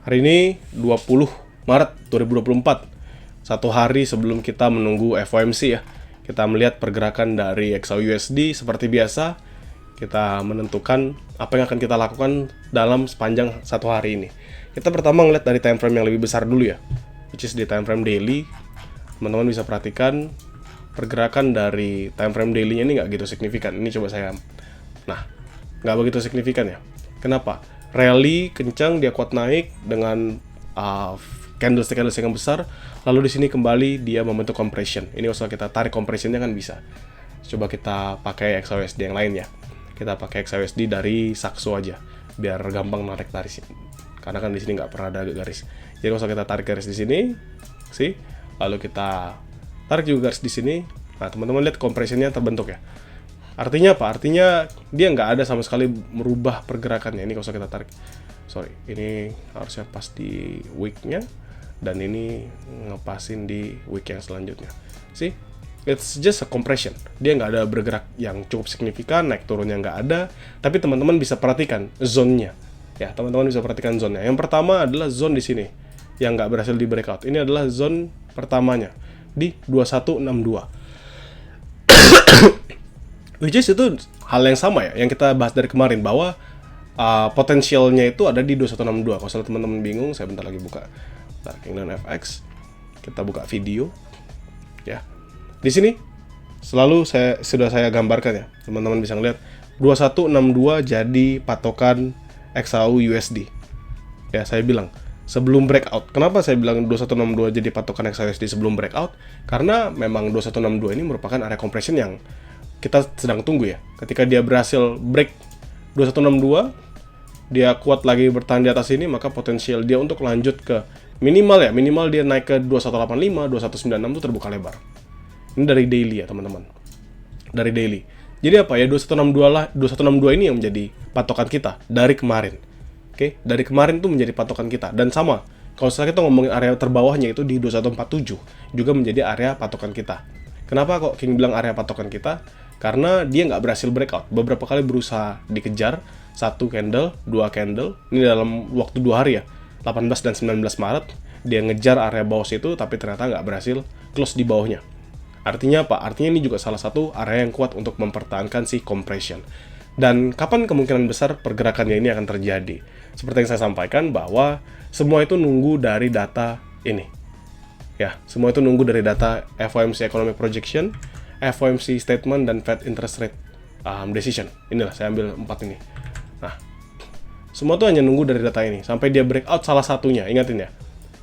Hari ini 20 Maret 2024. Satu hari sebelum kita menunggu FOMC ya. Kita melihat pergerakan dari XAUUSD seperti biasa. Kita menentukan apa yang akan kita lakukan dalam sepanjang satu hari ini. Kita pertama ngeliat dari time frame yang lebih besar dulu ya, which is di time frame daily. Teman-teman bisa perhatikan pergerakan dari time frame daily-nya ini nggak gitu signifikan. Ini coba saya, nah nggak begitu signifikan ya. Kenapa? Rally kencang, dia kuat naik dengan candlestick yang besar, lalu di sini kembali dia membentuk compression. Ini kalau kita tarik compressionnya kan bisa. Coba kita pakai XAUUSD yang lain ya. Kita pakai XAUUSD dari Saxo aja, biar gampang narik dari sini. Karena kan di sini nggak pernah ada garis. Jadi kalau kita tarik garis di sini, sih, lalu kita tarik juga garis di sini. Nah, teman-teman lihat compressionnya terbentuk ya. Artinya apa? Artinya dia nggak ada sama sekali merubah pergerakannya. Ini kalau kita tarik, sorry, ini harusnya pas di weeknya, dan ini ngepasin di week yang selanjutnya. See, it's just a compression. Dia nggak ada bergerak yang cukup signifikan, naik turunnya nggak ada. Tapi teman-teman bisa perhatikan zone-nya. Ya, teman-teman bisa perhatikan zone-nya. Yang pertama adalah zone di sini yang nggak berhasil di breakout. Ini adalah zone pertamanya di 2162. Which is itu hal yang sama ya, yang kita bahas dari kemarin, bahwa potensialnya itu ada di 2162. Kalau teman-teman bingung, saya bentar lagi buka Kingdom FX. Kita buka video. Ya. Di sini selalu sudah saya gambarkan ya. Teman-teman bisa ngeliat 2162 jadi patokan XAUUSD. Ya, saya bilang sebelum breakout. Kenapa saya bilang 2162 jadi patokan XAUUSD sebelum breakout? Karena memang 2162 ini merupakan area compression yang kita sedang tunggu ya. Ketika dia berhasil break 2162, dia kuat lagi bertahan di atas ini, maka potensial dia untuk lanjut ke minimal dia naik ke 2185, 2196 itu terbuka lebar. Ini dari daily ya teman-teman. Dari daily. Jadi apa ya, 2162 ini yang menjadi patokan kita dari kemarin. Oke, dari kemarin itu menjadi patokan kita. Dan sama, kalau setelah kita ngomongin area terbawahnya itu di 2147 juga menjadi area patokan kita. Kenapa kok King bilang area patokan kita? Karena dia nggak berhasil breakout. Beberapa kali berusaha dikejar, 1 candle, 2 candle. Ini dalam waktu 2 hari ya, 18 dan 19 Maret. Dia ngejar area bawah situ, tapi ternyata nggak berhasil close di bawahnya. Artinya apa? Artinya ini juga salah satu area yang kuat untuk mempertahankan si compression. Dan kapan kemungkinan besar pergerakannya ini akan terjadi? Seperti yang saya sampaikan, bahwa semua itu nunggu dari data ini. Ya, semua itu nunggu dari data FOMC Economic Projection, FOMC Statement, dan Fed Interest Rate Decision. Inilah, saya ambil 4 ini. Nah, semua itu hanya nunggu dari data ini, sampai dia breakout salah satunya. Ingatin ya,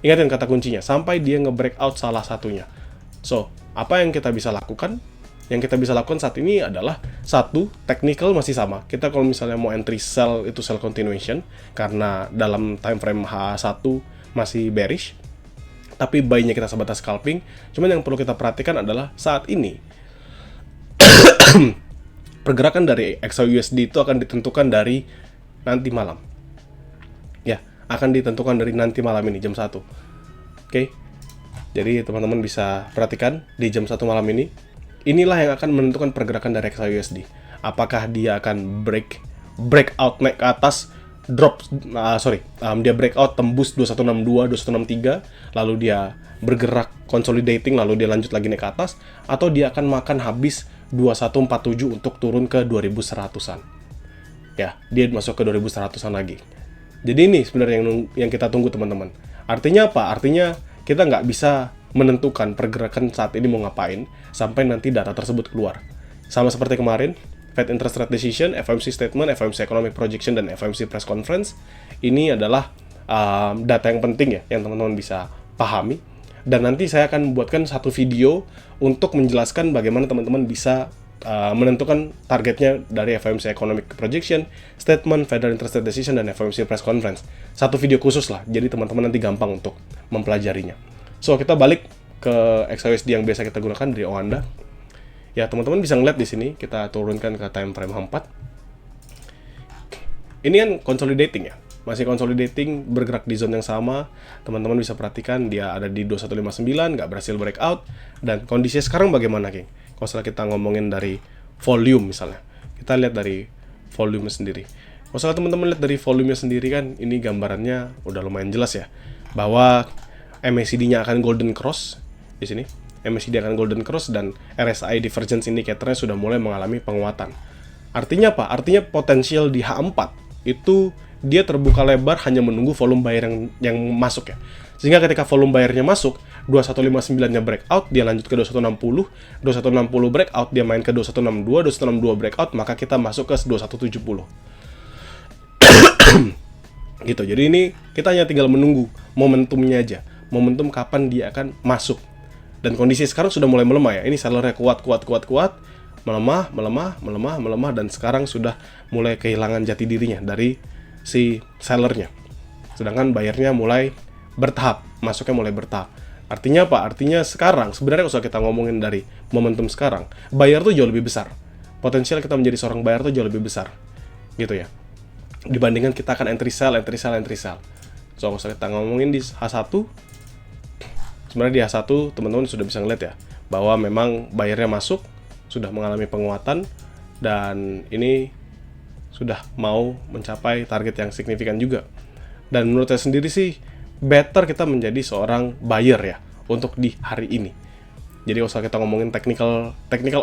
ingatin kata kuncinya, sampai dia nge-breakout salah satunya. So, apa yang kita bisa lakukan? Yang kita bisa lakukan saat ini adalah, satu, technical masih sama. Kita kalau misalnya mau entry sell, itu sell continuation, karena dalam time frame H1 masih bearish. Tapi buy-nya kita sebatas scalping. Cuman yang perlu kita perhatikan adalah saat ini pergerakan dari XAUUSD itu akan ditentukan dari nanti malam. Ya, akan ditentukan dari nanti malam ini jam 1. Oke. Jadi teman-teman bisa perhatikan di jam 1 malam ini. Inilah yang akan menentukan pergerakan dari XAUUSD. Apakah dia akan breakout naik ke atas, dia breakout tembus 2162, 2163, lalu dia bergerak consolidating, lalu dia lanjut lagi naik ke atas, atau dia akan makan habis 2147 untuk turun ke 2100-an. Ya, dia masuk ke 2100-an lagi. Jadi ini sebenarnya yang kita tunggu teman-teman. Artinya apa? Artinya kita nggak bisa menentukan pergerakan saat ini mau ngapain sampai nanti data tersebut keluar. Sama seperti kemarin, Fed Interest Rate Decision, FOMC Statement, FOMC Economic Projection, dan FOMC Press Conference. Ini adalah data yang penting ya, yang teman-teman bisa pahami. Dan nanti saya akan membuatkan satu video untuk menjelaskan bagaimana teman-teman bisa menentukan targetnya dari FOMC Economic Projection, Statement, Federal Interest Rate Decision, dan FOMC Press Conference. Satu video khusus lah, jadi teman-teman nanti gampang untuk mempelajarinya. So, kita balik ke XAUUSD yang biasa kita gunakan dari Oanda. Ya, teman-teman bisa ngeliat di sini, kita turunkan ke time frame H4. Ini kan consolidating ya, masih consolidating, bergerak di zone yang sama. Teman-teman bisa perhatikan dia ada di 2159, nggak berhasil breakout. Dan kondisinya sekarang bagaimana, King? Kalau setelah kita ngomongin dari volume misalnya, kita lihat dari volume sendiri. Kalau misalnya teman-teman lihat dari volumenya sendiri kan, ini gambarannya udah lumayan jelas ya, bahwa MACD-nya akan golden cross di sini. MACD akan golden cross dan RSI Divergence Indicator-nya sudah mulai mengalami penguatan. Artinya apa? Artinya potensial di H4 itu dia terbuka lebar hanya menunggu volume buyer yang masuk ya. Sehingga ketika volume buyer-nya masuk, 2159-nya breakout, dia lanjut ke 2160, 2160 breakout, dia main ke 2162, 2162 breakout, maka kita masuk ke 2170. Gitu. Jadi ini kita hanya tinggal menunggu momentumnya aja. Momentum kapan dia akan masuk. Dan kondisi sekarang sudah mulai melemah ya. Ini sellernya kuat, melemah, dan sekarang sudah mulai kehilangan jati dirinya dari si sellernya. Sedangkan buyernya mulai bertahap, masuknya mulai bertahap. Artinya apa? Artinya sekarang, sebenarnya kalau kita ngomongin dari momentum sekarang, buyer tuh jauh lebih besar. Potensial kita menjadi seorang buyer tuh jauh lebih besar. Gitu ya. Dibandingkan kita akan entry sell. So, kalau kita ngomongin di H1, sebenarnya di H1 teman-teman sudah bisa ngeliat ya, bahwa memang buyernya masuk, sudah mengalami penguatan, dan ini sudah mau mencapai target yang signifikan juga. Dan menurut saya sendiri sih, better kita menjadi seorang buyer ya, untuk di hari ini. Jadi kalau kita ngomongin technical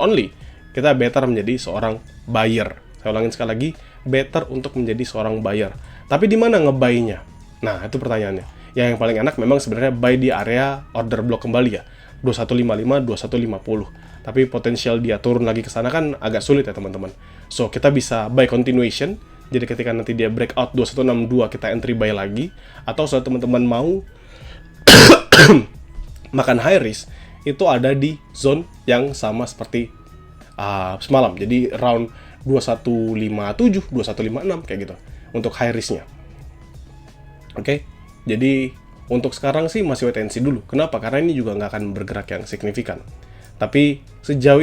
only, kita better menjadi seorang buyer. Saya ulangin sekali lagi, better untuk menjadi seorang buyer. Tapi di mana nge-buy-nya? Nah, itu pertanyaannya. Yang paling enak memang sebenarnya buy di area order block kembali ya. 2155, 2150. Tapi potensial dia turun lagi ke sana kan agak sulit ya teman-teman. So, kita bisa buy continuation. Jadi ketika nanti dia breakout 2162, kita entry buy lagi. Atau kalau teman-teman mau makan high risk, itu ada di zone yang sama seperti semalam. Jadi round 2157, 2156 kayak gitu untuk high risk-nya. Oke. Jadi untuk sekarang sih masih wait and see dulu. Kenapa? Karena ini juga nggak akan bergerak yang signifikan. Tapi sejauh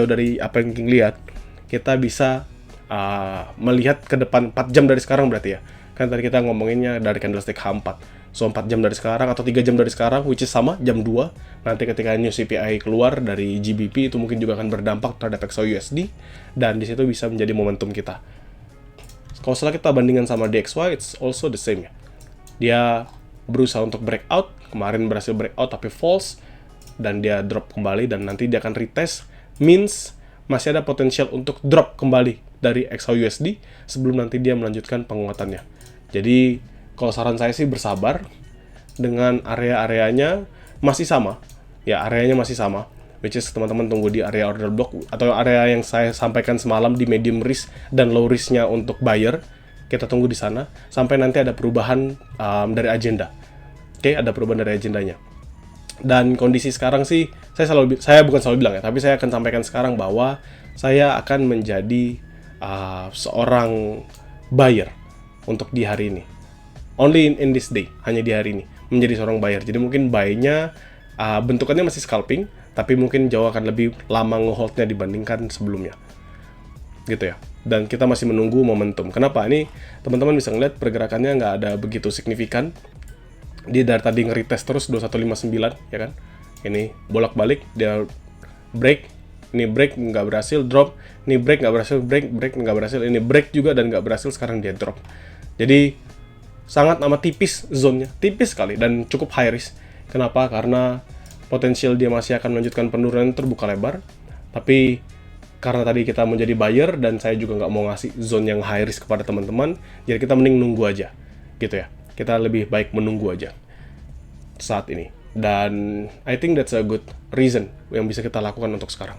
dari apa yang kita lihat, kita bisa melihat ke depan 4 jam dari sekarang berarti ya. Kan tadi kita ngomonginnya dari candlestick H4. So 4 jam dari sekarang atau 3 jam dari sekarang, which is sama, jam 2. Nanti ketika new CPI keluar dari GBP, itu mungkin juga akan berdampak terhadap XAUUSD. Dan di situ bisa menjadi momentum kita. Kalau setelah kita bandingkan sama DXY, it's also the same ya. Dia berusaha untuk breakout, kemarin berhasil breakout tapi false, dan dia drop kembali, dan nanti dia akan retest, means masih ada potensial untuk drop kembali dari XAUUSD sebelum nanti dia melanjutkan penguatannya. Jadi kalau saran saya sih bersabar, dengan area-areanya masih sama, ya areanya masih sama, which is teman-teman tunggu di area order block atau area yang saya sampaikan semalam di medium risk dan low risk-nya untuk buyer. Kita tunggu di sana sampai nanti ada perubahan dari agenda. Oke, ada perubahan dari agendanya. Dan kondisi sekarang sih, saya bukan selalu bilang ya, tapi saya akan sampaikan sekarang bahwa saya akan menjadi seorang buyer untuk di hari ini. Only in this day, hanya di hari ini, menjadi seorang buyer. Jadi mungkin buy-nya bentukannya masih scalping, tapi mungkin jauh akan lebih lama nge-hold-nya dibandingkan sebelumnya. Gitu ya. Dan kita masih menunggu momentum. Kenapa? Ini teman-teman bisa ngeliat pergerakannya nggak ada begitu signifikan. Dia dari tadi nge-retest terus 2159, ya kan? Ini bolak-balik, dia break, ini break nggak berhasil, drop, ini break nggak berhasil, break nggak berhasil, ini break juga dan nggak berhasil, sekarang dia drop. Jadi sangat amat tipis zone-nya, tipis sekali dan cukup high risk. Kenapa? Karena potensial dia masih akan melanjutkan penurunan terbuka lebar, tapi karena tadi kita mau jadi buyer dan saya juga nggak mau ngasih zone yang high risk kepada teman-teman, jadi kita mending nunggu aja, gitu ya. Kita lebih baik menunggu aja saat ini. Dan I think that's a good reason yang bisa kita lakukan untuk sekarang.